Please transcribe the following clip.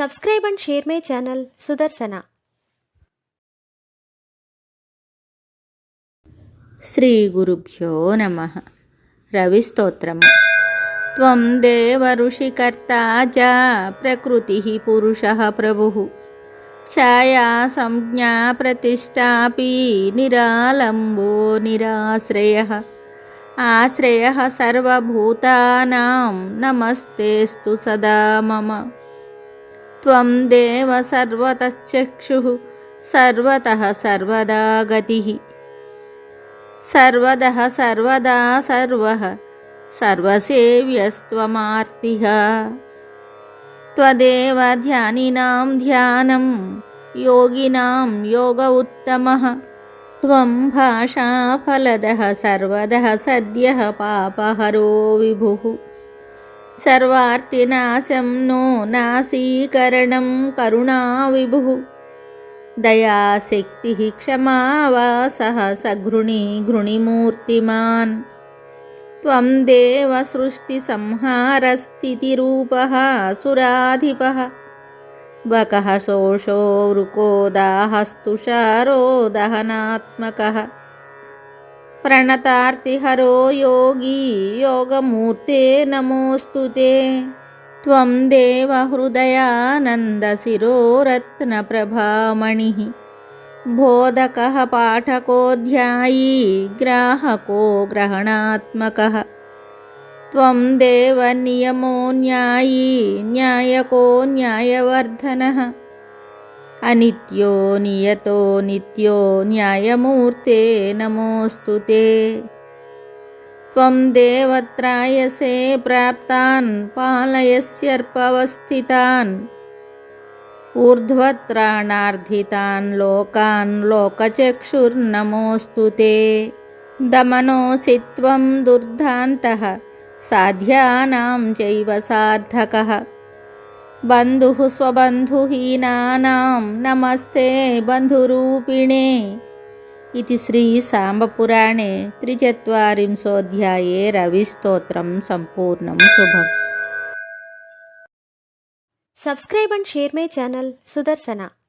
Subscribe and share my channel Sudarsana. Shri గురుభ్యో నమః. రవిస్తోత్రము. త్వం దేవ ఋషికర్తా చ ప్రకృతిః పురుషః ప్రభుః ఛాయా సంజ్ఞా ప్రతిష్టాపి నిరాలంబో నిరాశ్రయః ఆశ్రయః సర్వభూతానాం నమస్తేస్తు సదా మమ. త్వం దేవ సర్వతశ్చక్షుః సర్వతః సర్వదా గతిః సర్వదః సర్వదా సర్వః సర్వసేవ్యస్త్వమార్తిః. త్వదేవ ధ్యానినాం ధ్యానం యోగినాం యోగ ఉత్తమః. త్వం భాషాఫలదః సర్వదః సద్యః పాపహరో విభుః. సర్వార్తినాశం నో నాశీకరణం కరుణా విభుః. దయాశక్తి క్షమావాసః సఘృణీ ఘృణిమూర్తిమాన్. త్వం దేవ సృష్టి సంహారస్థితిరూపః సురాధిపః. బకః శోషో వృకో దాహస్తుషారో దహనాత్మకః. ప్రణతార్తిహరో యోగి యోగమూర్తే నమోస్తుతే. త్వం దేవ హృదయానందశిరోరత్నప్రభామణిః. బోధకః పాఠకోऽధ్యాయీ గ్రాహకో గ్రహణాత్మకः. త్వం దేవ నియమో న్యాయీ న్యాయకో న్యాయవర్ధనः. అనిత్యో నియతో నిత్యో న్యాయమూర్తే నమోస్తుతే. త్వం దేవ త్రాయసే ప్రాప్తాన్ పాలయస్యర్పవస్థితాన్. ఊర్ధ్వత్రాణార్థితాన్ లోకాన్ లోకచక్షుర్నమోస్తుతే. దమనోసి త్వం దుర్దాంతః సాధ్యానాం చైవ సాధకః. బంధుః స్వబంధుహీనానాం నమస్తే బంధురూపిణే. ఇది శ్రీ సాంబపురాణే 43 రవిస్తోత్రం సంపూర్ణం. శుభం. Subscribe and share my channel Sudarsana.